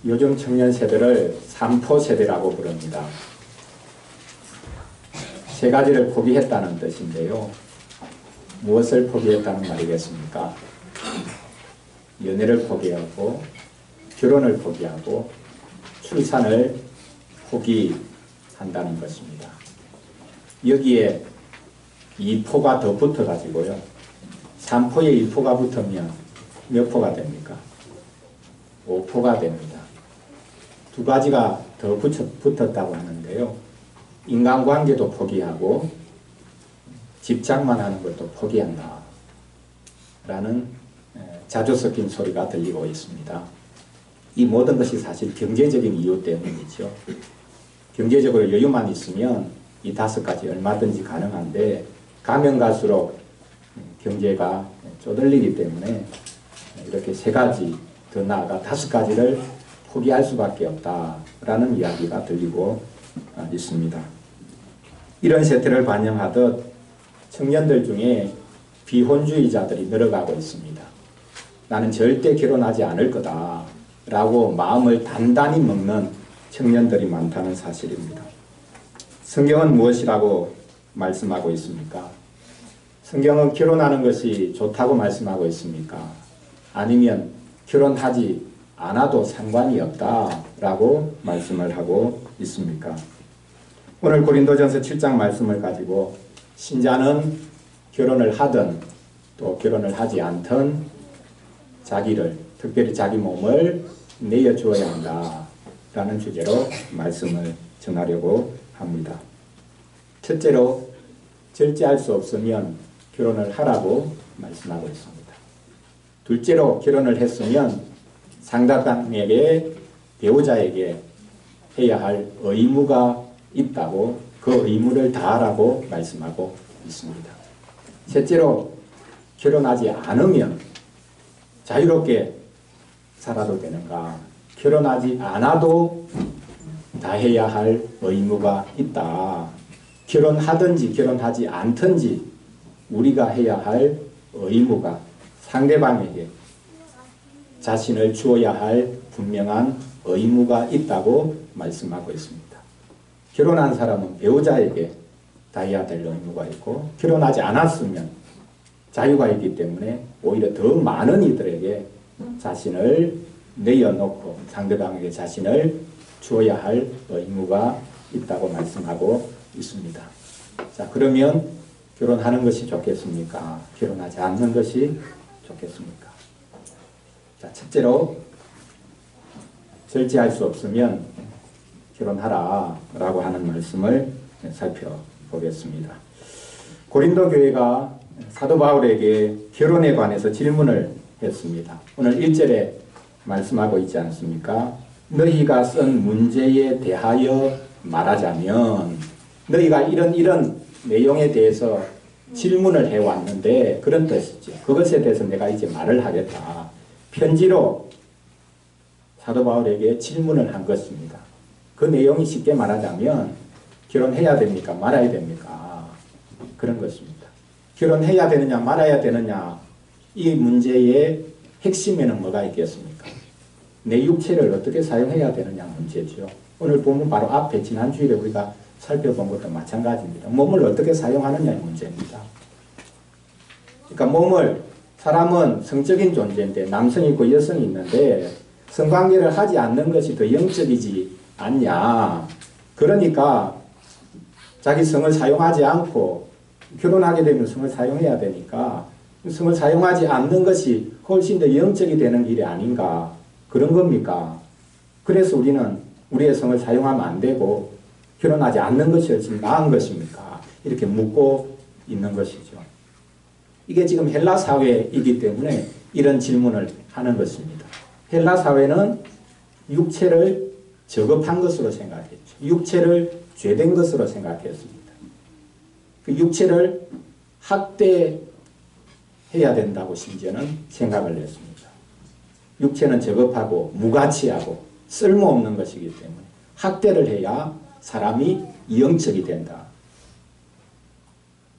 요즘 청년 세대를 삼포 세대라고 부릅니다. 세 가지를 포기했다는 뜻인데요. 무엇을 포기했다는 말이겠습니까? 연애를 포기하고, 결혼을 포기하고, 출산을 포기한다는 것입니다. 여기에 2포가 더 붙어가지고요. 3포에 2포가 붙으면 몇 포가 됩니까? 5포가 됩니다. 두 가지가 더 붙었다고 하는데요. 인간관계도 포기하고 집착만 하는 것도 포기한다 라는 자주 섞인 소리가 들리고 있습니다. 이 모든 것이 사실 경제적인 이유 때문이죠. 경제적으로 여유만 있으면 이 5가지 얼마든지 가능한데 가면 갈수록 경제가 쪼들리기 때문에 이렇게 3가지 더 나아가 5가지를 포기할 수밖에 없다라는 이야기가 들리고 있습니다. 이런 세태를 반영하듯 청년들 중에 비혼주의자들이 늘어가고 있습니다. 나는 절대 결혼하지 않을 거다 라고 마음을 단단히 먹는 청년들이 많다는 사실입니다. 성경은 무엇이라고 말씀하고 있습니까? 성경은 결혼하는 것이 좋다고 말씀하고 있습니까? 아니면 결혼하지 않아도 상관이 없다라고 말씀을 하고 있습니까? 오늘 고린도전서 7장 말씀을 가지고 신자는 결혼을 하든 또 결혼을 하지 않든 자기를, 특별히 자기 몸을 내어주어야 한다라는 주제로 말씀을 전하려고 합니다. 첫째로 절제할 수 없으면 결혼을 하라고 말씀하고 있습니다. 둘째로 결혼을 했으면 상대방에게, 배우자에게 해야 할 의무가 있다고, 그 의무를 다하라고 말씀하고 있습니다. 셋째로 결혼하지 않으면 자유롭게 살아도 되는가? 결혼하지 않아도 다해야 할 의무가 있다. 결혼하든지 결혼하지 않든지 우리가 해야 할 의무가 상대방에게 자신을 주어야 할 분명한 의무가 있다고 말씀하고 있습니다. 결혼한 사람은 배우자에게 다해야 될 의무가 있고 결혼하지 않았으면 자유가 있기 때문에 오히려 더 많은 이들에게 자신을 내어놓고 상대방에게 자신을 주어야 할 의무가 있다고 말씀하고 있습니다. 자, 그러면 결혼하는 것이 좋겠습니까? 결혼하지 않는 것이 좋겠습니까? 자, 첫째로 절제할 수 없으면 결혼하라 라고 하는 말씀을 살펴보겠습니다. 고린도 교회가 사도 바울에게 결혼에 관해서 질문을 했습니다. 오늘 1절에 말씀하고 있지 않습니까? 너희가 쓴 문제에 대하여 말하자면 너희가 이런 내용에 대해서 질문을 해왔는데 그런 뜻이죠. 그것에 대해서 내가 이제 말을 하겠다. 편지로 사도 바울에게 질문을 한 것입니다. 그 내용이 쉽게 말하자면 결혼해야 됩니까? 말아야 됩니까? 그런 것입니다. 결혼해야 되느냐 말아야 되느냐 이 문제의 핵심에는 뭐가 있겠습니까? 내 육체를 어떻게 사용해야 되느냐 문제죠. 오늘 보면 바로 앞에 지난 주일에 우리가 살펴본 것도 마찬가지입니다. 몸을 어떻게 사용하느냐의 문제입니다. 그러니까 사람은 성적인 존재인데 남성이 있고 여성이 있는데 성관계를 하지 않는 것이 더 영적이지 않냐. 그러니까 자기 성을 사용하지 않고 결혼하게 되면 성을 사용해야 되니까 성을 사용하지 않는 것이 훨씬 더 영적이 되는 길이 아닌가. 그런 겁니까? 그래서 우리는 우리의 성을 사용하면 안 되고 결혼하지 않는 것이 훨씬 나은 것입니까? 이렇게 묻고 있는 것이죠. 이게 지금 헬라 사회이기 때문에 이런 질문을 하는 것입니다. 헬라 사회는 육체를 저급한 것으로 생각했죠. 육체를 죄된 것으로 생각했습니다. 그 육체를 학대해야 된다고 심지어는 생각을 했습니다. 육체는 저급하고 무가치하고 쓸모없는 것이기 때문에 학대를 해야 사람이 영적이 된다.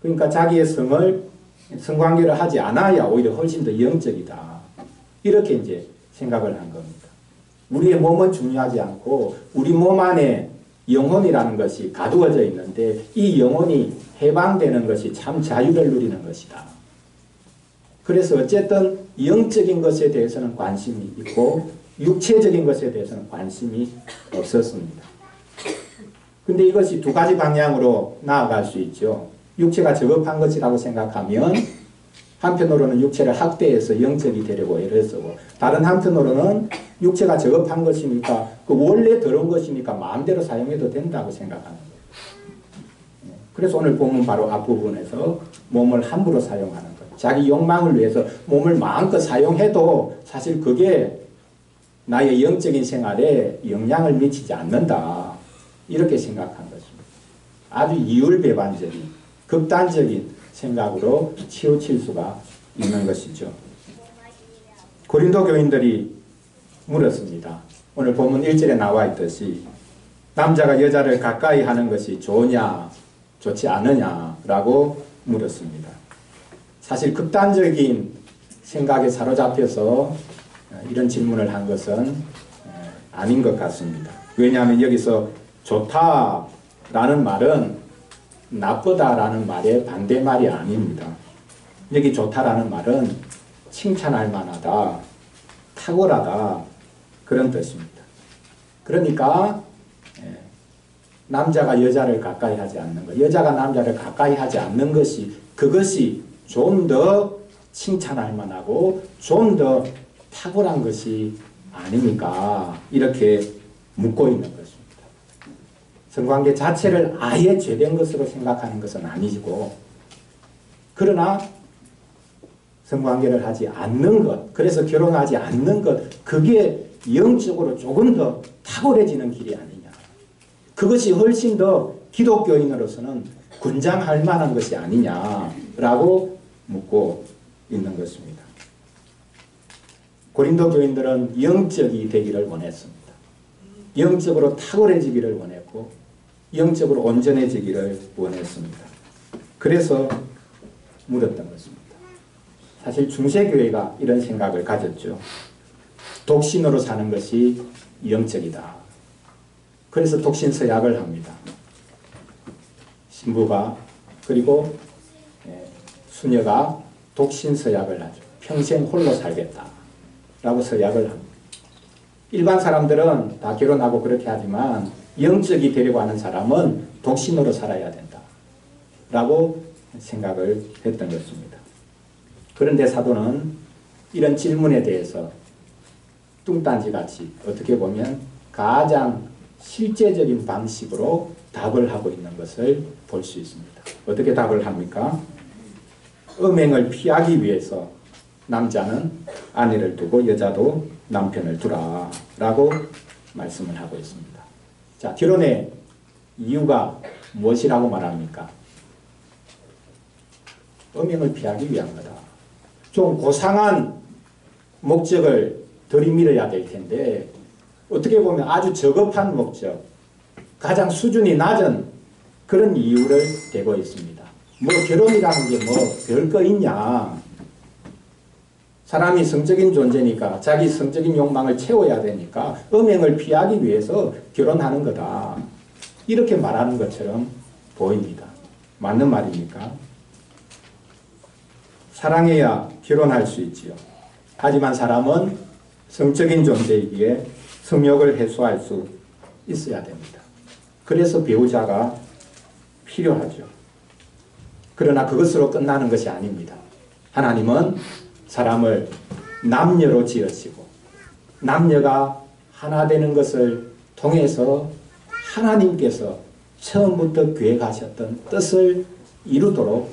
그러니까 자기의 성관계를 하지 않아야 오히려 훨씬 더 영적이다. 이렇게 이제 생각을 한 겁니다. 우리의 몸은 중요하지 않고 우리 몸 안에 영혼이라는 것이 가두어져 있는데 이 영혼이 해방되는 것이 참 자유를 누리는 것이다. 그래서 어쨌든 영적인 것에 대해서는 관심이 있고 육체적인 것에 대해서는 관심이 없었습니다. 근데 이것이 두 가지 방향으로 나아갈 수 있죠. 육체가 저급한 것이라고 생각하면 한편으로는 육체를 학대해서 영적이 되려고 애를 쓰고 다른 한편으로는 육체가 저급한 것이니까 그 원래 더러운 것이니까 마음대로 사용해도 된다고 생각하는 거예요. 그래서 오늘 본문 바로 앞부분에서 몸을 함부로 사용하는 것. 자기 욕망을 위해서 몸을 마음껏 사용해도 사실 그게 나의 영적인 생활에 영향을 미치지 않는다. 이렇게 생각한 것입니다. 아주 이율배반적인 극단적인 생각으로 치우칠 수가 있는 것이죠. 고린도 교인들이 물었습니다. 오늘 본문 1절에 나와 있듯이 남자가 여자를 가까이 하는 것이 좋으냐 좋지 않으냐라고 물었습니다. 사실 극단적인 생각에 사로잡혀서 이런 질문을 한 것은 아닌 것 같습니다. 왜냐하면 여기서 좋다라는 말은 나쁘다라는 말의 반대말이 아닙니다. 여기 좋다라는 말은 칭찬할 만하다, 탁월하다 그런 뜻입니다. 그러니까 남자가 여자를 가까이 하지 않는 것, 여자가 남자를 가까이 하지 않는 것이 그것이 좀 더 칭찬할 만하고 좀 더 탁월한 것이 아닙니까? 이렇게 묻고 있는 것입니다. 성관계 자체를 아예 죄된 것으로 생각하는 것은 아니고 그러나 성관계를 하지 않는 것, 그래서 결혼하지 않는 것, 그게 영적으로 조금 더 탁월해지는 길이 아니냐. 그것이 훨씬 더 기독교인으로서는 권장할 만한 것이 아니냐라고 묻고 있는 것입니다. 고린도 교인들은 영적이 되기를 원했습니다. 영적으로 탁월해지기를 원했고 영적으로 온전해지기를 원했습니다. 그래서 물었던 것입니다. 사실 중세교회가 이런 생각을 가졌죠. 독신으로 사는 것이 영적이다. 그래서 독신서약을 합니다. 신부가 그리고 수녀가 독신서약을 하죠. 평생 홀로 살겠다 라고 서약을 합니다. 일반 사람들은 다 결혼하고 그렇게 하지만 영적이 되려고 하는 사람은 독신으로 살아야 된다 라고 생각을 했던 것입니다. 그런데 사도는 이런 질문에 대해서 뚱딴지같이 어떻게 보면 가장 실제적인 방식으로 답을 하고 있는 것을 볼 수 있습니다. 어떻게 답을 합니까? 음행을 피하기 위해서 남자는 아내를 두고 여자도 남편을 두라 라고 말씀을 하고 있습니다. 자, 결혼의 이유가 무엇이라고 말합니까? 음행을 피하기 위한 거다. 좀 고상한 목적을 들이밀어야 될 텐데 어떻게 보면 아주 저급한 목적, 가장 수준이 낮은 그런 이유를 대고 있습니다. 뭐 결혼이라는 게 뭐 별거 있냐. 사람이 성적인 존재니까 자기 성적인 욕망을 채워야 되니까 음행을 피하기 위해서 결혼하는 거다. 이렇게 말하는 것처럼 보입니다. 맞는 말입니까? 사랑해야 결혼할 수 있지요. 하지만 사람은 성적인 존재이기에 성욕을 해소할 수 있어야 됩니다. 그래서 배우자가 필요하죠. 그러나 그것으로 끝나는 것이 아닙니다. 하나님은 사람을 남녀로 지으시고 남녀가 하나 되는 것을 통해서 하나님께서 처음부터 계획하셨던 뜻을 이루도록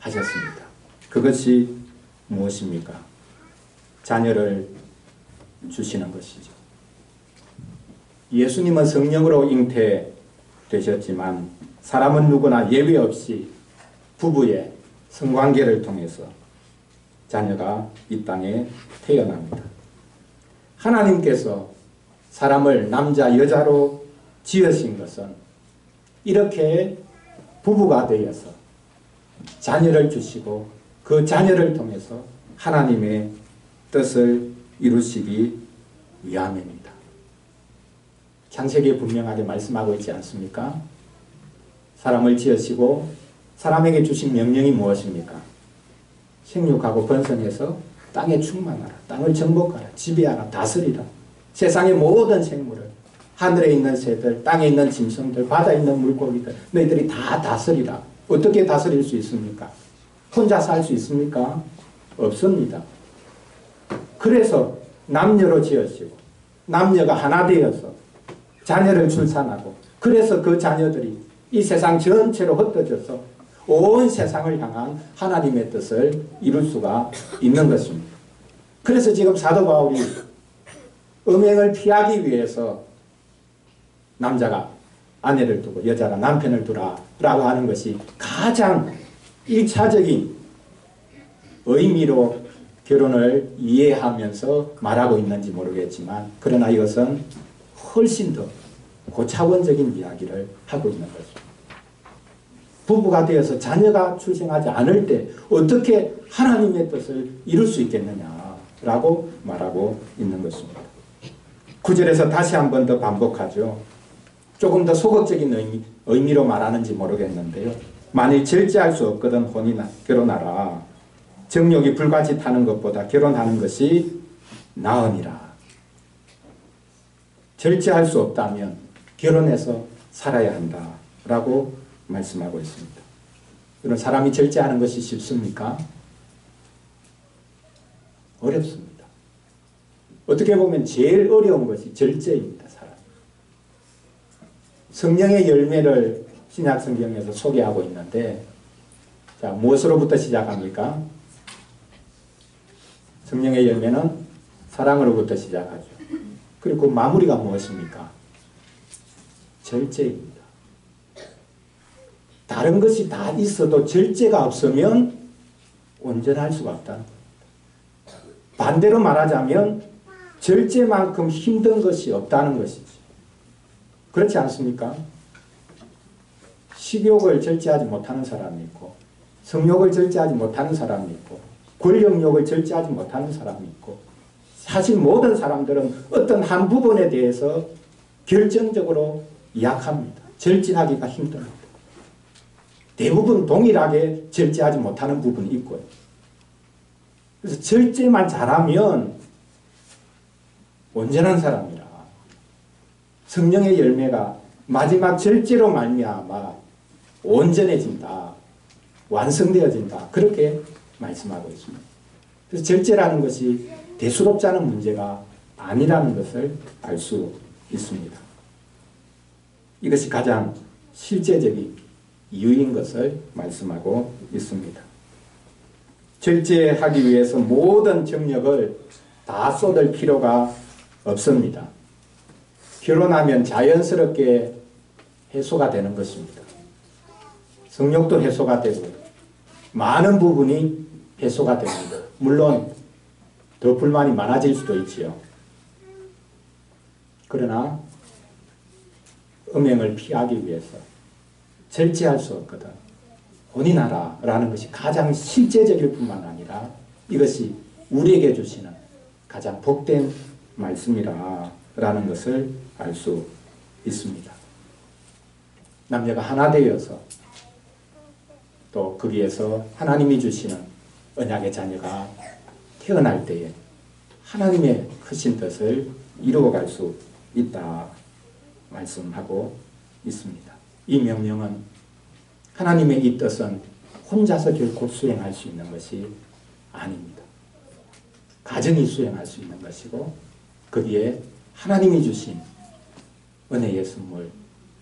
하셨습니다. 그것이 무엇입니까? 자녀를 주시는 것이죠. 예수님은 성령으로 잉태되셨지만 사람은 누구나 예외 없이 부부의 성관계를 통해서 자녀가 이 땅에 태어납니다. 하나님께서 사람을 남자 여자로 지으신 것은 이렇게 부부가 되어서 자녀를 주시고 그 자녀를 통해서 하나님의 뜻을 이루시기 위함입니다. 창세기에 분명하게 말씀하고 있지 않습니까? 사람을 지으시고 사람에게 주신 명령이 무엇입니까? 생육하고 번성해서 땅에 충만하라. 땅을 정복하라. 지배하라. 다스리라. 세상의 모든 생물을, 하늘에 있는 새들, 땅에 있는 짐승들, 바다에 있는 물고기들, 너희들이 다 다스리라. 어떻게 다스릴 수 있습니까? 혼자 살 수 있습니까? 없습니다. 그래서 남녀로 지으시고 남녀가 하나 되어서 자녀를 출산하고, 그래서 그 자녀들이 이 세상 전체로 흩어져서 온 세상을 향한 하나님의 뜻을 이룰 수가 있는 것입니다. 그래서 지금 사도 바울이 음행을 피하기 위해서 남자가 아내를 두고 여자가 남편을 두라 라고 하는 것이 가장 1차적인 의미로 결혼을 이해하면서 말하고 있는지 모르겠지만, 그러나 이것은 훨씬 더 고차원적인 이야기를 하고 있는 것입니다. 부부가 되어서 자녀가 출생하지 않을 때 어떻게 하나님의 뜻을 이룰 수 있겠느냐라고 말하고 있는 것입니다. 9절에서 다시 한 번 더 반복하죠. 조금 더 소극적인 의미로 말하는지 모르겠는데요. 만일 절제할 수 없거든 혼이나 결혼하라. 정욕이 불같이 타는 것보다 결혼하는 것이 나으니라. 절제할 수 없다면 결혼해서 살아야 한다라고 말씀하고 있습니다. 그럼 사람이 절제하는 것이 쉽습니까? 어렵습니다. 어떻게 보면 제일 어려운 것이 절제입니다. 사람. 성령의 열매를 신약 성경에서 소개하고 있는데, 자, 무엇으로부터 시작합니까? 성령의 열매는 사랑으로부터 시작하죠. 그리고 마무리가 무엇입니까? 절제입니다. 다른 것이 다 있어도 절제가 없으면 온전할 수가 없다는 겁니다. 반대로 말하자면 절제만큼 힘든 것이 없다는 것이지. 그렇지 않습니까? 식욕을 절제하지 못하는 사람이 있고, 성욕을 절제하지 못하는 사람이 있고, 권력욕을 절제하지 못하는 사람이 있고, 사실 모든 사람들은 어떤 한 부분에 대해서 결정적으로 약합니다. 절제하기가 힘듭니다. 대부분 동일하게 절제하지 못하는 부분이 있고요. 그래서 절제만 잘하면 온전한 사람이라. 성령의 열매가 마지막 절제로 말미암아 온전해진다. 완성되어진다. 그렇게 말씀하고 있습니다. 그래서 절제라는 것이 대수롭지 않은 문제가 아니라는 것을 알 수 있습니다. 이것이 가장 실제적인 이유인 것을 말씀하고 있습니다. 절제하기 위해서 모든 정력을 다 쏟을 필요가 없습니다. 결혼하면 자연스럽게 해소가 되는 것입니다. 성욕도 해소가 되고 많은 부분이 해소가 됩니다. 물론 더 불만이 많아질 수도 있지요. 그러나 음행을 피하기 위해서 절제할 수 없거든 혼인하라 라는 것이 가장 실제적일 뿐만 아니라 이것이 우리에게 주시는 가장 복된 말씀이라 라는 것을 알 수 있습니다. 남녀가 하나 되어서 또 거기에서 하나님이 주시는 언약의 자녀가 태어날 때에 하나님의 크신 뜻을 이루어갈 수 있다 말씀하고 있습니다. 이 명령은 하나님의 이 뜻은 혼자서 결코 수행할 수 있는 것이 아닙니다. 가정이 수행할 수 있는 것이고 거기에 하나님이 주신 은혜의 선물,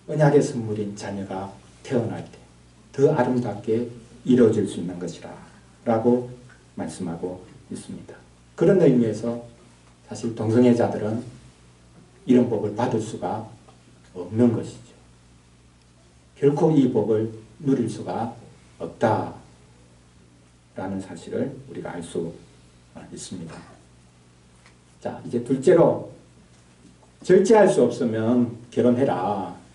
언약의 선물인 자녀가 태어날 때 더 아름답게 이루어질 수 있는 것이라 라고 말씀하고 있습니다. 그런 의미에서 사실 동성애자들은 이런 복을 받을 수가 없는 것이죠. 결코 이 복을 누릴 수가 없다라는 사실을 우리가 알 수 있습니다. 자, 이제 둘째로 절제할 수 없으면 결혼해라.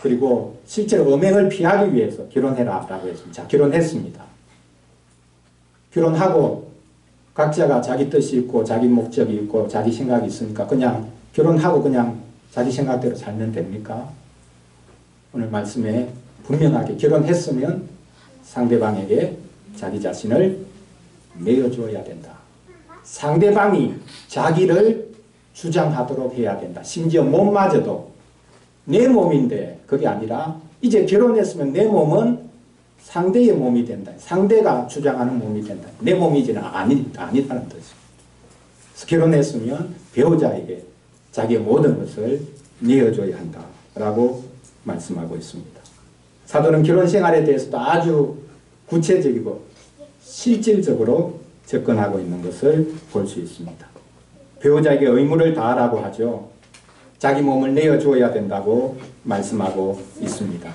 그리고 실제로 음행을 피하기 위해서 결혼해라 라고 했습니다. 자, 결혼했습니다. 결혼하고 각자가 자기 뜻이 있고 자기 목적이 있고 자기 생각이 있으니까 그냥 결혼하고 그냥 자기 생각대로 살면 됩니까? 오늘 말씀에 분명하게 결혼했으면 상대방에게 자기 자신을 내어주어야 된다. 상대방이 자기를 주장하도록 해야 된다. 심지어 몸마저도 내 몸인데 그게 아니라 이제 결혼했으면 내 몸은 상대의 몸이 된다. 상대가 주장하는 몸이 된다. 내 몸이지는 아니다는 뜻이죠. 결혼했으면 배우자에게 자기의 모든 것을 내어줘야 한다라고 말씀하고 있습니다. 사도는 결혼 생활에 대해서도 아주 구체적이고 실질적으로 접근하고 있는 것을 볼 수 있습니다. 배우자에게 의무를 다하라고 하죠. 자기 몸을 내어주어야 된다고 말씀하고 있습니다.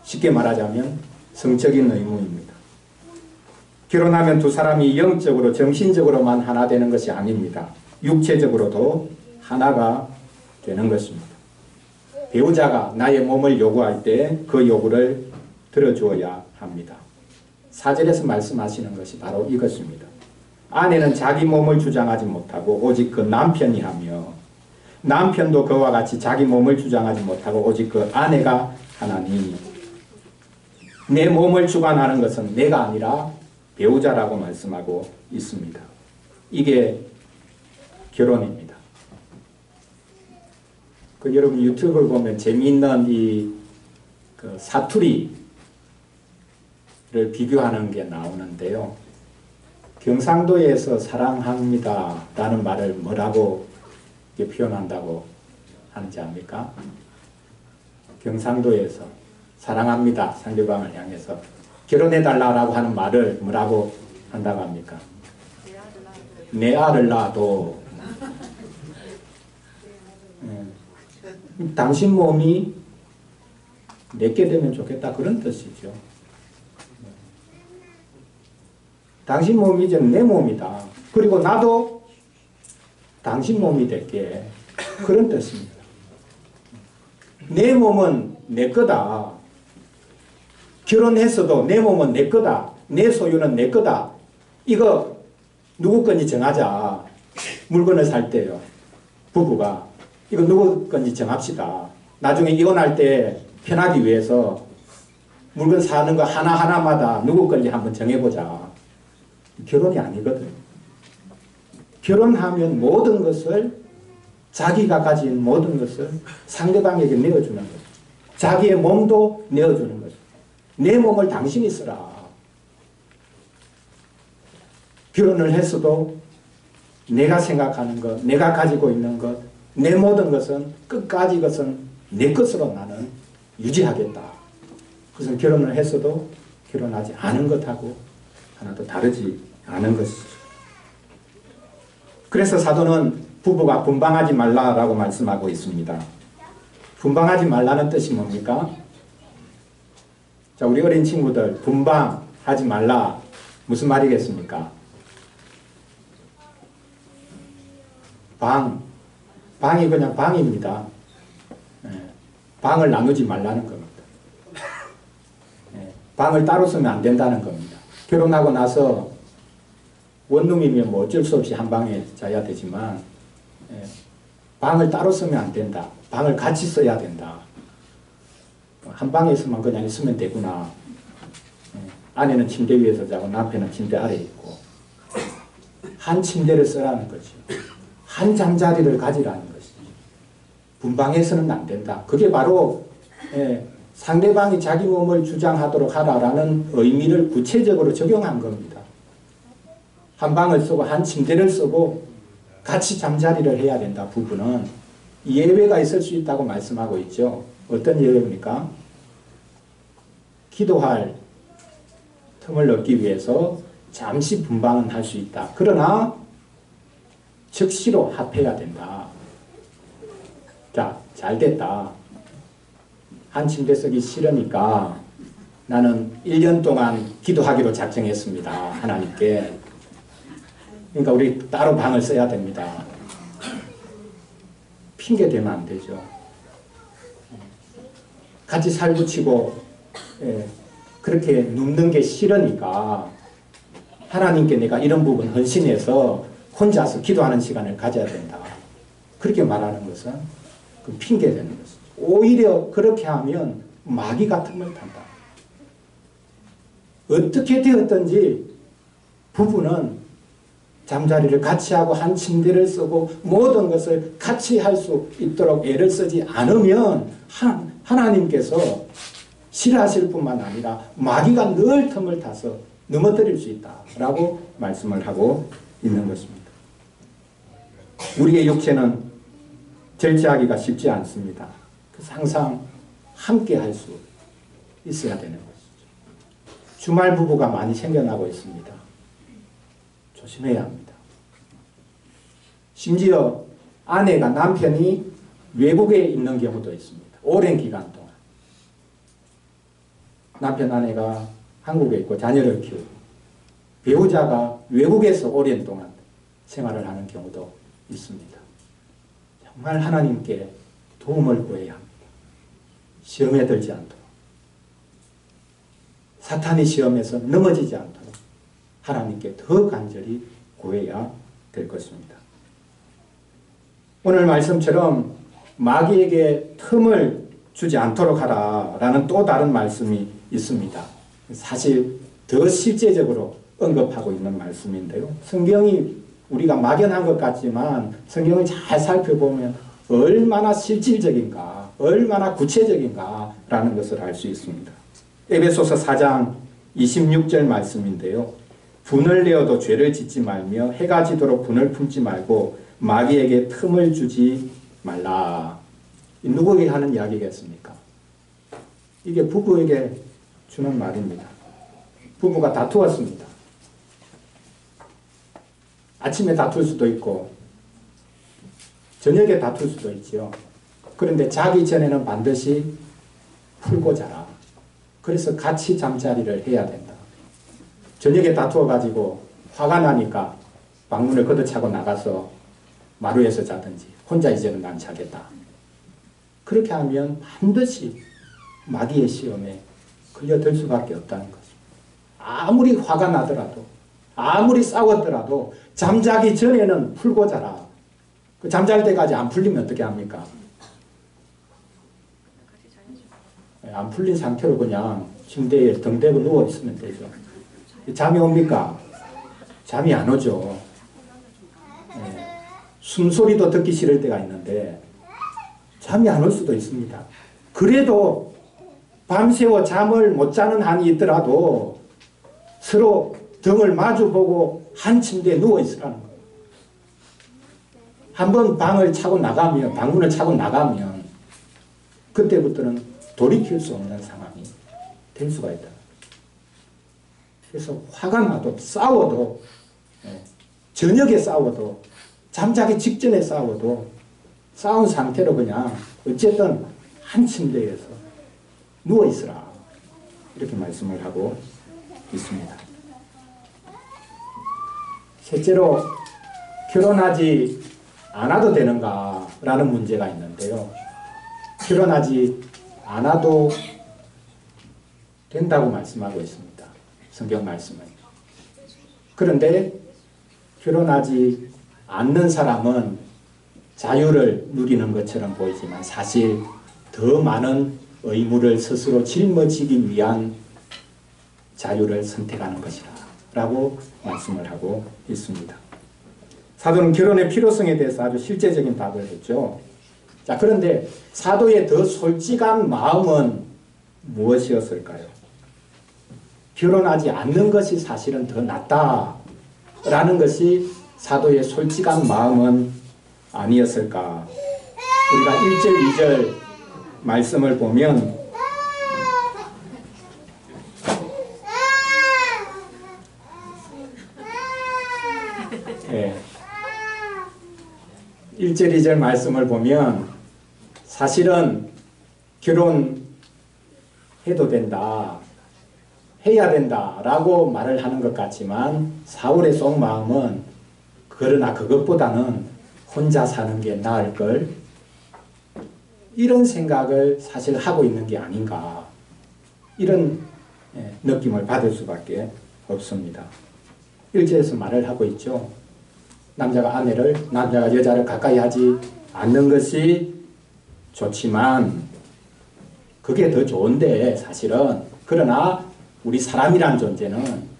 쉽게 말하자면 성적인 의무입니다. 결혼하면 두 사람이 영적으로 정신적으로만 하나 되는 것이 아닙니다. 육체적으로도 하나가 되는 것입니다. 배우자가 나의 몸을 요구할 때 그 요구를 들어주어야 합니다. 4절에서 말씀하시는 것이 바로 이것입니다. 아내는 자기 몸을 주장하지 못하고 오직 그 남편이 하며 남편도 그와 같이 자기 몸을 주장하지 못하고 오직 그 아내가 하나니 내 몸을 주관하는 것은 내가 아니라 배우자라고 말씀하고 있습니다. 이게 결혼입니다. 여러분 유튜브를 보면 재미있는 그 사투리를 비교하는 게 나오는데요. 경상도에서 사랑합니다 라는 말을 뭐라고 표현한다고 하는지 압니까? 경상도에서 사랑합니다 상대방을 향해서 결혼해달라고 하는 말을 뭐라고 한다고 합니까? 내 아를 낳아도 당신 몸이 내게 되면 좋겠다 그런 뜻이죠. 당신 몸이 이제 내 몸이다. 그리고 나도 당신 몸이 될게 그런 뜻입니다. 내 몸은 내 거다. 결혼했어도 내 몸은 내 거다. 내 소유는 내 거다. 이거 누구 건지 정하자. 물건을 살 때요. 부부가 이거 누구 건지 정합시다. 나중에 이혼할 때 편하기 위해서 물건 사는 거 하나하나마다 누구 건지 한번 정해보자. 결혼이 아니거든. 결혼하면 모든 것을 자기가 가진 모든 것을 상대방에게 내어주는 거죠. 자기의 몸도 내어주는 거죠. 내 몸을 당신이 쓰라. 결혼을 했어도 내가 생각하는 것, 내가 가지고 있는 것, 내 모든 것은 끝까지 것은 내 것으로 나는 유지하겠다. 그래서 결혼을 했어도 결혼하지 않은 것하고 하나도 다르지 않은 것이죠. 그래서 사도는 부부가 분방하지 말라라고 말씀하고 있습니다. 분방하지 말라는 뜻이 뭡니까? 자, 우리 어린 친구들 분방하지 말라 무슨 말이겠습니까? 방이 그냥 방입니다. 방을 나누지 말라는 겁니다. 방을 따로 쓰면 안 된다는 겁니다. 결혼하고 나서 원룸이면 뭐 어쩔 수 없이 한 방에 자야 되지만 방을 따로 쓰면 안 된다. 방을 같이 써야 된다. 한 방에서만 그냥 있으면 되구나. 아내는 침대 위에서 자고 남편은 침대 아래에 있고 한 침대를 쓰라는 거죠. 한 잠자리를 가지라는 것이죠. 분방해서는 안 된다. 그게 바로 상대방이 자기 몸을 주장하도록 하라라는 의미를 구체적으로 적용한 겁니다. 한 방을 쓰고 한 침대를 쓰고 같이 잠자리를 해야 된다. 부부는 예외가 있을 수 있다고 말씀하고 있죠. 어떤 예외입니까? 기도할 틈을 얻기 위해서 잠시 분방은 할 수 있다. 그러나 즉시로 합해야 된다. 자, 잘 됐다. 한 침대 쓰기 싫으니까 나는 1년 동안 기도하기로 작정했습니다. 하나님께. 그러니까 우리 따로 방을 써야 됩니다. 핑계 대면 안 되죠. 같이 살붙이고 그렇게 눕는 게 싫으니까 하나님께 내가 이런 부분 헌신해서 혼자서 기도하는 시간을 가져야 된다. 그렇게 말하는 것은 그 핑계되는 것이죠. 오히려 그렇게 하면 마귀가 틈을 탄다. 어떻게 되었든지 부부는 잠자리를 같이 하고 한 침대를 쓰고 모든 것을 같이 할 수 있도록 애를 쓰지 않으면 하나님께서 싫어하실 뿐만 아니라 마귀가 늘 틈을 타서 넘어뜨릴 수 있다라고 말씀을 하고 있는 것입니다. 우리의 육체는 절제하기가 쉽지 않습니다. 그래서 항상 함께 할 수 있어야 되는 것이죠. 주말 부부가 많이 생겨나고 있습니다. 조심해야 합니다. 심지어 아내가 남편이 외국에 있는 경우도 있습니다. 오랜 기간 동안. 남편 아내가 한국에 있고 자녀를 키우고 배우자가 외국에서 오랜 동안 생활을 하는 경우도 있습니다. 정말 하나님께 도움을 구해야 합니다. 시험에 들지 않도록. 사탄의 시험에서 넘어지지 않도록 하나님께 더 간절히 구해야 될 것입니다. 오늘 말씀처럼 마귀에게 틈을 주지 않도록 하라라는 또 다른 말씀이 있습니다. 사실 더 실제적으로 언급하고 있는 말씀인데요. 성경이 우리가 막연한 것 같지만 성경을 잘 살펴보면 얼마나 실질적인가, 얼마나 구체적인가라는 것을 알 수 있습니다. 에베소서 4장 26절 말씀인데요. 분을 내어도 죄를 짓지 말며 해가 지도록 분을 품지 말고 마귀에게 틈을 주지 말라. 누구에게 하는 이야기겠습니까? 이게 부부에게 주는 말입니다. 부부가 다투었습니다. 아침에 다툴 수도 있고 저녁에 다툴 수도 있죠. 그런데 자기 전에는 반드시 풀고 자라. 그래서 같이 잠자리를 해야 된다. 저녁에 다투어가지고 화가 나니까 방문을 걷어차고 나가서 마루에서 자든지 혼자 이제는 난 자겠다. 그렇게 하면 반드시 마귀의 시험에 걸려들 수밖에 없다는 것입니다. 아무리 화가 나더라도 아무리 싸웠더라도 잠자기 전에는 풀고 자라. 그 잠잘 때까지 안 풀리면 어떻게 합니까? 안 풀린 상태로 그냥 침대에 등 대고 누워 있으면 되죠. 잠이 옵니까? 잠이 안 오죠. 네. 숨소리도 듣기 싫을 때가 있는데 잠이 안 올 수도 있습니다. 그래도 밤새워 잠을 못 자는 한이 있더라도 서로 등을 마주보고 한 침대에 누워 있으라는 거예요. 한번 방문을 차고 나가면 그때부터는 돌이킬 수 없는 상황이 될 수가 있다. 그래서 화가 나도 싸워도 저녁에 싸워도 잠자기 직전에 싸워도 싸운 상태로 그냥 어쨌든 한 침대에서 누워 있으라. 이렇게 말씀을 하고 있습니다. 셋째로 결혼하지 않아도 되는가라는 문제가 있는데요. 결혼하지 않아도 된다고 말씀하고 있습니다. 성경 말씀은. 그런데 결혼하지 않는 사람은 자유를 누리는 것처럼 보이지만 사실 더 많은 의무를 스스로 짊어지기 위한 자유를 선택하는 것이라 라고 말씀을 하고 있습니다. 사도는 결혼의 필요성에 대해서 아주 실제적인 답을 했죠. 자, 그런데 사도의 더 솔직한 마음은 무엇이었을까요? 결혼하지 않는 것이 사실은 더 낫다라는 것이 사도의 솔직한 마음은 아니었을까? 우리가 1절, 2절 말씀을 보면 네. 1절, 2절 말씀을 보면 사실은 결혼해도 된다, 해야 된다라고 말을 하는 것 같지만 사울의 속마음은 그러나 그것보다는 혼자 사는 게 나을 걸 이런 생각을 사실 하고 있는 게 아닌가 이런 느낌을 받을 수밖에 없습니다. 1절에서 말을 하고 있죠. 남자가 여자를 가까이 하지 않는 것이 좋지만 그게 더 좋은데 사실은 그러나 우리 사람이란 존재는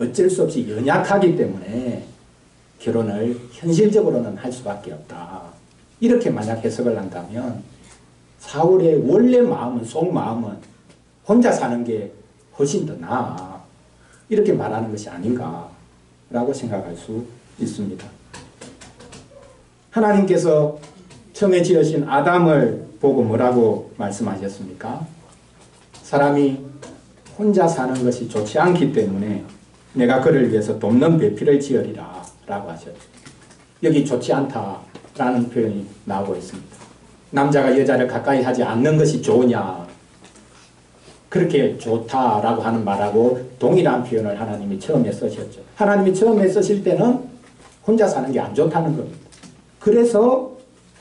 어쩔 수 없이 연약하기 때문에 결혼을 현실적으로는 할 수밖에 없다. 이렇게 만약 해석을 한다면 사울의 원래 마음은 속마음은 혼자 사는 게 훨씬 더 나아. 이렇게 말하는 것이 아닌가라고 생각할 수 있습니다. 하나님께서 처음에 지으신 아담을 보고 뭐라고 말씀하셨습니까? 사람이 혼자 사는 것이 좋지 않기 때문에 내가 그를 위해서 돕는 배필을 지으리라 라고 하셨죠. 여기 좋지 않다라는 표현이 나오고 있습니다. 남자가 여자를 가까이 하지 않는 것이 좋으냐, 그렇게 좋다라고 하는 말하고 동일한 표현을 하나님이 처음에 쓰셨죠. 하나님이 처음에 쓰실 때는 혼자 사는 게 안 좋다는 겁니다. 그래서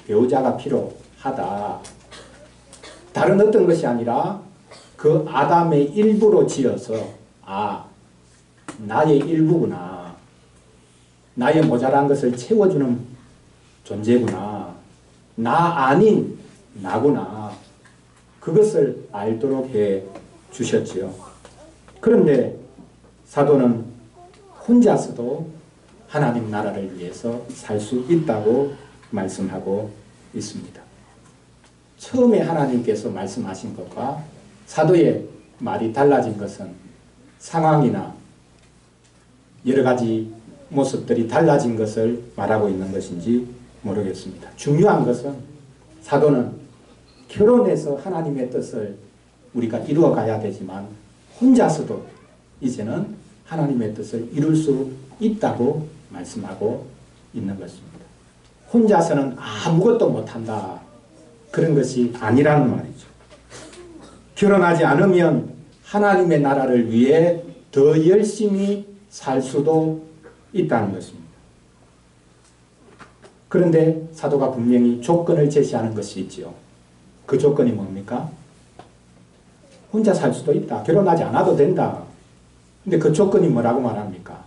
배우자가 필요하다. 다른 어떤 것이 아니라 그 아담의 일부로 지어서 나의 일부구나. 나의 모자란 것을 채워주는 존재구나. 나 아닌 나구나. 그것을 알도록 해 주셨지요. 그런데 사도는 혼자서도 하나님 나라를 위해서 살 수 있다고 말씀하고 있습니다. 처음에 하나님께서 말씀하신 것과 사도의 말이 달라진 것은 상황이나 여러 가지 모습들이 달라진 것을 말하고 있는 것인지 모르겠습니다. 중요한 것은 사도는 결혼해서 하나님의 뜻을 우리가 이루어 가야 되지만 혼자서도 이제는 하나님의 뜻을 이룰 수 있다고 말씀하고 있는 것입니다. 혼자서는 아무것도 못한다. 그런 것이 아니라는 말이죠. 결혼하지 않으면 하나님의 나라를 위해 더 열심히 살 수도 있다는 것입니다. 그런데 사도가 분명히 조건을 제시하는 것이 있지요. 그 조건이 뭡니까? 혼자 살 수도 있다. 결혼하지 않아도 된다. 근데 그 조건이 뭐라고 말합니까?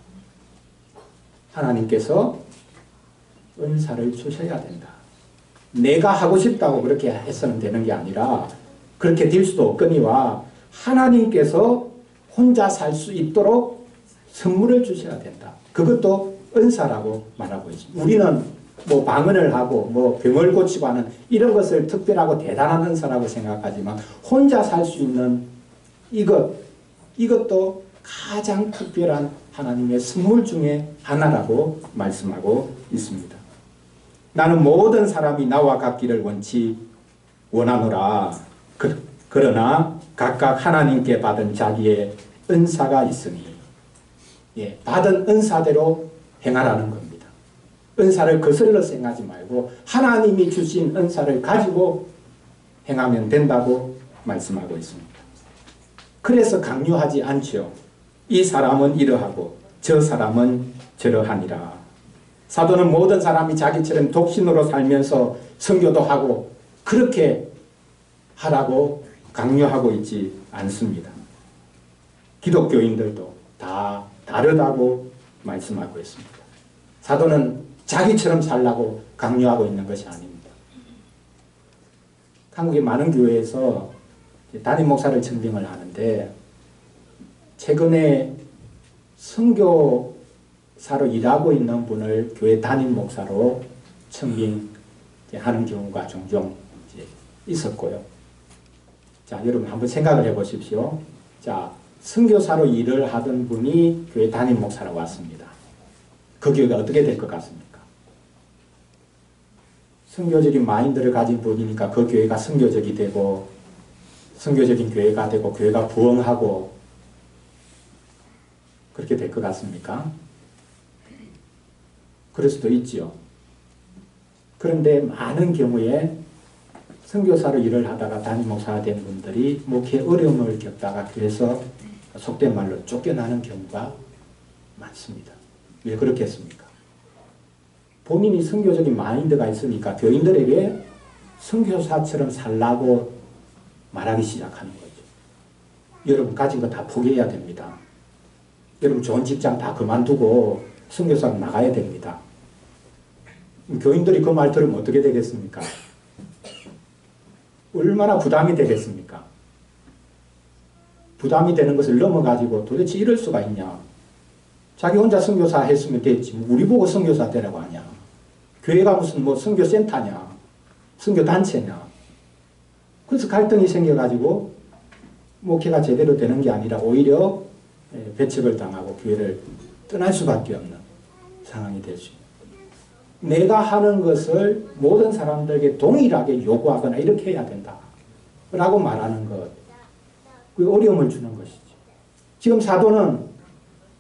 하나님께서 은사를 주셔야 된다. 내가 하고 싶다고 그렇게 해서는 되는 게 아니라 그렇게 될 수도 없거니와 하나님께서 혼자 살 수 있도록 선물을 주셔야 된다. 그것도 은사라고 말하고 있습니다. 우리는 뭐 방언을 하고 뭐 병을 고치고 하는 이런 것을 특별하고 대단한 은사라고 생각하지만 혼자 살 수 있는 이것도 가장 특별한 하나님의 선물 중에 하나라고 말씀하고 있습니다. 나는 모든 사람이 나와 같기를 원하노라. 그러나 각각 하나님께 받은 자기의 은사가 있으니 받은 은사대로 행하라는 겁니다. 은사를 거슬러 생각하지 말고 하나님이 주신 은사를 가지고 행하면 된다고 말씀하고 있습니다. 그래서 강요하지 않죠. 이 사람은 이러하고 저 사람은 저러하니라. 사도는 모든 사람이 자기처럼 독신으로 살면서 선교도 하고 그렇게 하라고 강요하고 있지 않습니다. 기독교인들도 다 다르다고 말씀하고 있습니다. 사도는 자기처럼 살라고 강요하고 있는 것이 아닙니다. 한국의 많은 교회에서 담임 목사를 청빙을 하는데 최근에 선교사로 일하고 있는 분을 교회 담임 목사로 청빙하는 경우가 종종 있었고요. 자, 여러분 한번 생각을 해 보십시오. 자, 선교사로 일을 하던 분이 교회 담임 목사로 왔습니다. 그 교회가 어떻게 될 것 같습니까? 선교적인 마인드를 가진 분이니까 그 교회가 선교적이 되고 선교적인 교회가 되고 교회가 부흥하고 그렇게 될 것 같습니까? 그럴 수도 있지요. 그런데 많은 경우에 선교사로 일을 하다가 담임 목사가 된 분들이 목회 어려움을 겪다가 그래서 속된 말로 쫓겨나는 경우가 많습니다. 왜 그렇겠습니까? 본인이 선교적인 마인드가 있으니까 교인들에게 선교사처럼 살라고 말하기 시작하는 거죠. 여러분 가진 거 다 포기해야 됩니다. 여러분 좋은 직장 다 그만두고 선교사로 나가야 됩니다. 교인들이 그 말 들으면 어떻게 되겠습니까? 얼마나 부담이 되겠습니까? 부담이 되는 것을 넘어가지고 도대체 이럴 수가 있냐. 자기 혼자 선교사 했으면 됐지. 우리 보고 선교사 되라고 하냐. 교회가 무슨 뭐 선교센터냐. 선교단체냐. 그래서 갈등이 생겨가지고 목회가 제대로 되는 게 아니라 오히려 배척을 당하고 교회를 떠날 수밖에 없는 상황이 될 수 있습니다. 내가 하는 것을 모든 사람들에게 동일하게 요구하거나 이렇게 해야 된다 라고 말하는 것, 그 어려움을 주는 것이죠. 지금 사도는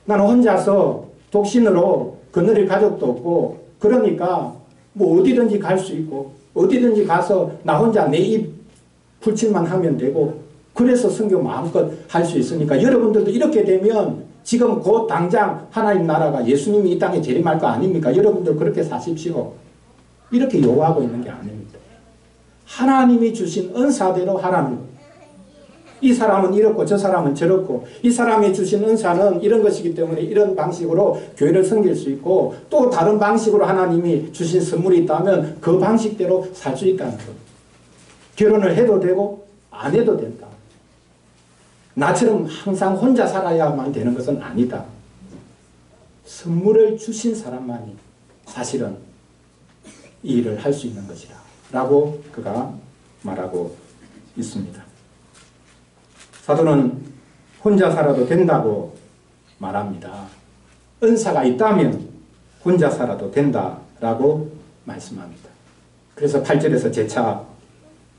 나는 혼자서 독신으로 거느릴 가족도 없고 그러니까 뭐 어디든지 갈 수 있고 어디든지 가서 나 혼자 내 입 풀칠만 하면 되고 그래서 선교 마음껏 할 수 있으니까 여러분들도 이렇게 되면 지금 곧 당장 하나님 나라가 예수님이 이 땅에 재림할 거 아닙니까? 여러분들 그렇게 사십시오. 이렇게 요구하고 있는 게 아닙니다. 하나님이 주신 은사대로 하라는 거예요. 이 사람은 이렇고 저 사람은 저렇고 이 사람이 주신 은사는 이런 것이기 때문에 이런 방식으로 교회를 섬길 수 있고 또 다른 방식으로 하나님이 주신 선물이 있다면 그 방식대로 살 수 있다는 거예요. 결혼을 해도 되고 안 해도 된다. 나처럼 항상 혼자 살아야만 되는 것은 아니다. 선물을 주신 사람만이 사실은 이 일을 할 수 있는 것이다 라고 그가 말하고 있습니다. 사도는 혼자 살아도 된다고 말합니다. 은사가 있다면 혼자 살아도 된다라고 말씀합니다. 그래서 8절에서 재차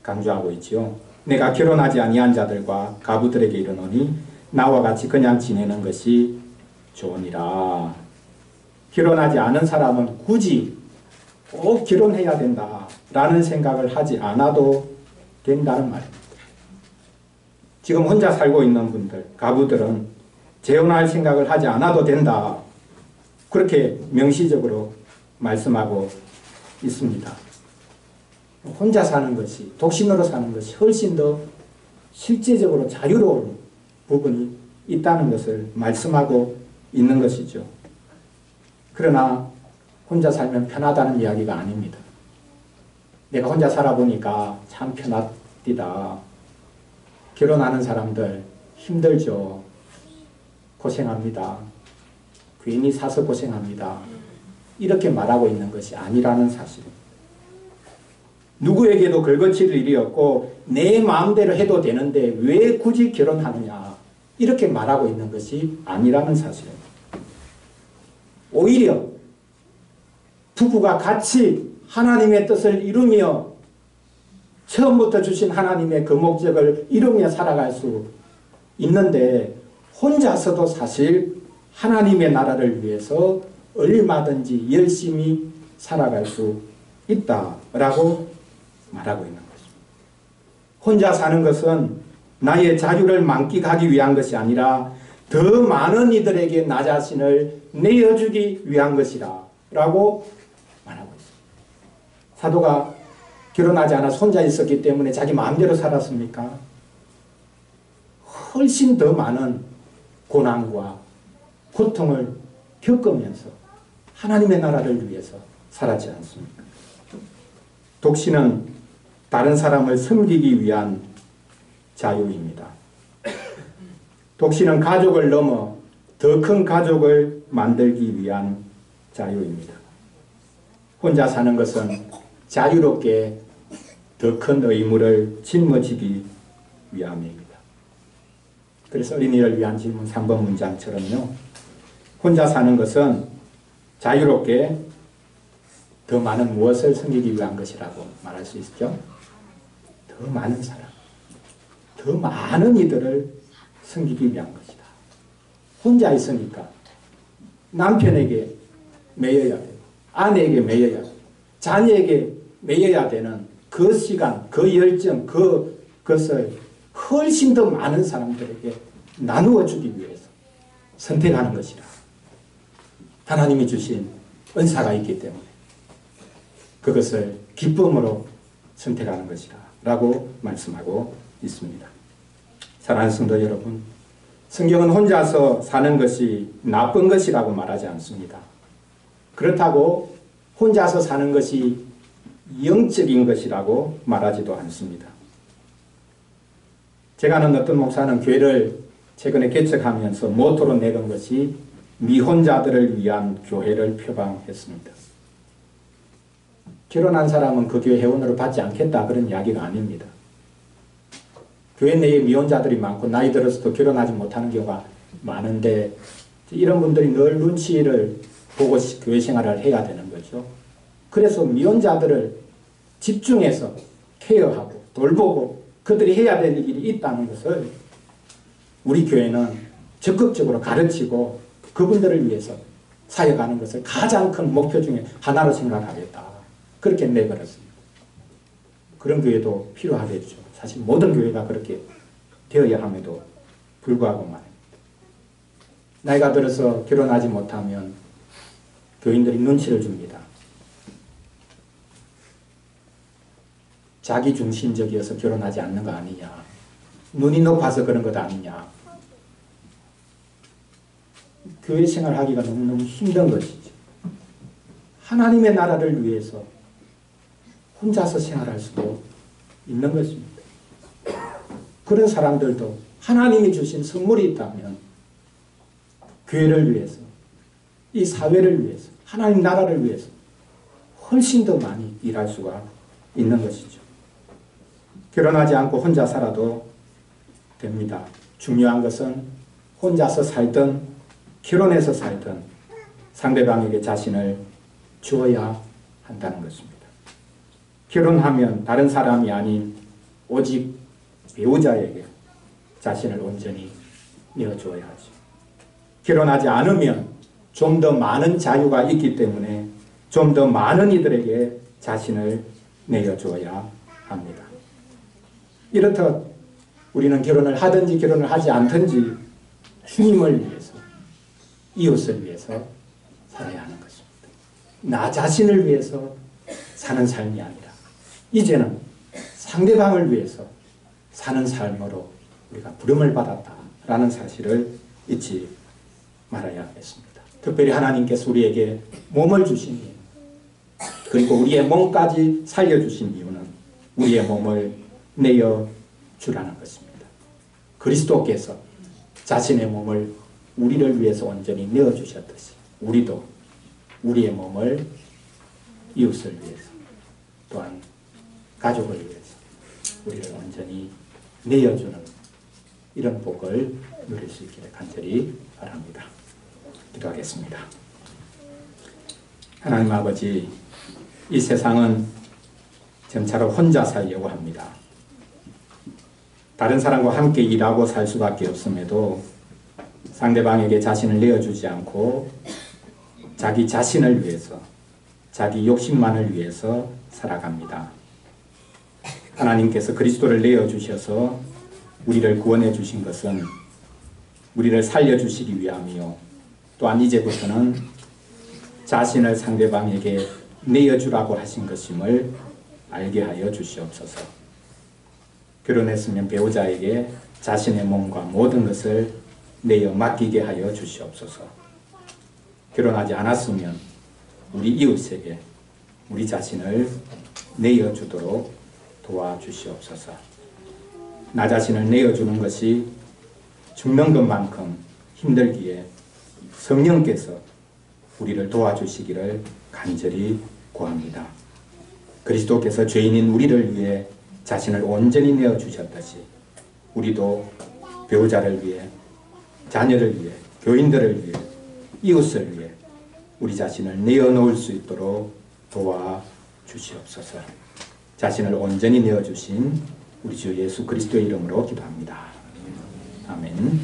강조하고 있지요. 내가 결혼하지 아니한 자들과 가부들에게 이르노니 나와 같이 그냥 지내는 것이 좋으니라. 결혼하지 않은 사람은 굳이 꼭 결혼해야 된다라는 생각을 하지 않아도 된다는 말입니다. 지금 혼자 살고 있는 분들, 가부들은 재혼할 생각을 하지 않아도 된다. 그렇게 명시적으로 말씀하고 있습니다. 혼자 사는 것이, 독신으로 사는 것이 훨씬 더 실제적으로 자유로운 부분이 있다는 것을 말씀하고 있는 것이죠. 그러나 혼자 살면 편하다는 이야기가 아닙니다. 내가 혼자 살아보니까 참 편하디다. 결혼하는 사람들 힘들죠. 고생합니다. 괜히 사서 고생합니다. 이렇게 말하고 있는 것이 아니라는 사실입니다. 누구에게도 걸거칠 일이 없고 내 마음대로 해도 되는데 왜 굳이 결혼하느냐 이렇게 말하고 있는 것이 아니라는 사실입니다. 오히려 부부가 같이 하나님의 뜻을 이루며 처음부터 주신 하나님의 그 목적을 이루며 살아갈 수 있는데 혼자서도 사실 하나님의 나라를 위해서 얼마든지 열심히 살아갈 수 있다라고 말하고 있는 것입니다. 혼자 사는 것은 나의 자유를 만끽하기 위한 것이 아니라 더 많은 이들에게 나 자신을 내어주기 위한 것이다 라고 말하고 있습니다. 사도가 결혼하지 않아 혼자 있었기 때문에 자기 마음대로 살았습니까? 훨씬 더 많은 고난과 고통을 겪으면서 하나님의 나라를 위해서 살았지 않습니까? 독신은 다른 사람을 섬기기 위한 자유입니다. 독신은 가족을 넘어 더 큰 가족을 만들기 위한 자유입니다. 혼자 사는 것은 자유롭게 더 큰 의무를 짊어지기 위함입니다. 그래서 어린이를 위한 질문 3번 문장처럼요. 혼자 사는 것은 자유롭게 더 많은 무엇을 섬기기 위한 것이라고 말할 수 있죠. 더 많은 사람, 더 많은 이들을 섬기기 위한 것이다. 혼자 있으니까 남편에게 매여야 되고 아내에게 매여야 되고 자녀에게 매여야 되는 그 시간, 그 열정, 그것을 훨씬 더 많은 사람들에게 나누어 주기 위해서 선택하는 것이라. 하나님이 주신 은사가 있기 때문에 그것을 기쁨으로 선택하는 것이라 라고 말씀하고 있습니다. 사랑하는 성도 여러분, 성경은 혼자서 사는 것이 나쁜 것이라고 말하지 않습니다. 그렇다고 혼자서 사는 것이 영적인 것이라고 말하지도 않습니다. 제가 아는 어떤 목사는 교회를 최근에 개척하면서 모토로 내건 것이 미혼자들을 위한 교회를 표방했습니다. 결혼한 사람은 그 교회 회원으로 받지 않겠다 그런 이야기가 아닙니다. 교회 내에 미혼자들이 많고 나이 들어서도 결혼하지 못하는 경우가 많은데 이런 분들이 늘 눈치를 보고 교회 생활을 해야 되는 거죠. 그래서 미혼자들을 집중해서 케어하고 돌보고 그들이 해야 될 일이 있다는 것을 우리 교회는 적극적으로 가르치고 그분들을 위해서 사역하는 것을 가장 큰 목표 중에 하나로 생각하겠다. 그렇게 내걸었습니다. 그런 교회도 필요하겠죠. 사실 모든 교회가 그렇게 되어야 함에도 불구하고 말입니다. 나이가 들어서 결혼하지 못하면 교인들이 눈치를 줍니다. 자기중심적이어서 결혼하지 않는 거 아니냐. 눈이 높아서 그런 것 아니냐. 교회 생활하기가 너무너무 힘든 것이죠. 하나님의 나라를 위해서 혼자서 생활할 수도 있는 것입니다. 그런 사람들도 하나님이 주신 선물이 있다면 교회를 위해서, 이 사회를 위해서, 하나님 나라를 위해서 훨씬 더 많이 일할 수가 있는 것이죠. 결혼하지 않고 혼자 살아도 됩니다. 중요한 것은 혼자서 살든 결혼해서 살든 상대방에게 자신을 주어야 한다는 것입니다. 결혼하면 다른 사람이 아닌 오직 배우자에게 자신을 온전히 내어주어야 하죠. 결혼하지 않으면 좀 더 많은 자유가 있기 때문에 좀 더 많은 이들에게 자신을 내어주어야 합니다. 이렇듯 우리는 결혼을 하든지 결혼을 하지 않든지 주님을 위해서, 이웃을 위해서 살아야 하는 것입니다. 나 자신을 위해서 사는 삶이 아니라 이제는 상대방을 위해서 사는 삶으로 우리가 부름을 받았다라는 사실을 잊지 말아야 하겠습니다. 특별히 하나님께서 우리에게 몸을 주신 이유, 그리고 우리의 몸까지 살려주신 이유는 우리의 몸을 내어주라는 것입니다. 그리스도께서 자신의 몸을 우리를 위해서 온전히 내어주셨듯이 우리도 우리의 몸을 이웃을 위해서 또한 가족을 위해서 우리를 온전히 내어주는 이런 복을 누릴 수 있기를 간절히 바랍니다. 기도하겠습니다. 하나님 아버지, 이 세상은 점차로 혼자 살려고 합니다. 다른 사람과 함께 일하고 살 수밖에 없음에도 상대방에게 자신을 내어주지 않고 자기 자신을 위해서, 자기 욕심만을 위해서 살아갑니다. 하나님께서 그리스도를 내어주셔서 우리를 구원해 주신 것은 우리를 살려주시기 위함이요, 또한 이제부터는 자신을 상대방에게 내어주라고 하신 것임을 알게 하여 주시옵소서. 결혼했으면 배우자에게 자신의 몸과 모든 것을 내어 맡기게 하여 주시옵소서. 결혼하지 않았으면 우리 이웃에게 우리 자신을 내어주도록 도와주시옵소서. 나 자신을 내어주는 것이 죽는 것만큼 힘들기에 성령께서 우리를 도와주시기를 간절히 구합니다. 그리스도께서 죄인인 우리를 위해 자신을 온전히 내어주셨듯이 우리도 배우자를 위해, 자녀를 위해, 교인들을 위해, 이웃을 위해 우리 자신을 내어놓을 수 있도록 도와주시옵소서. 자신을 온전히 내어주신 우리 주 예수 그리스도의 이름으로 기도합니다. 아멘.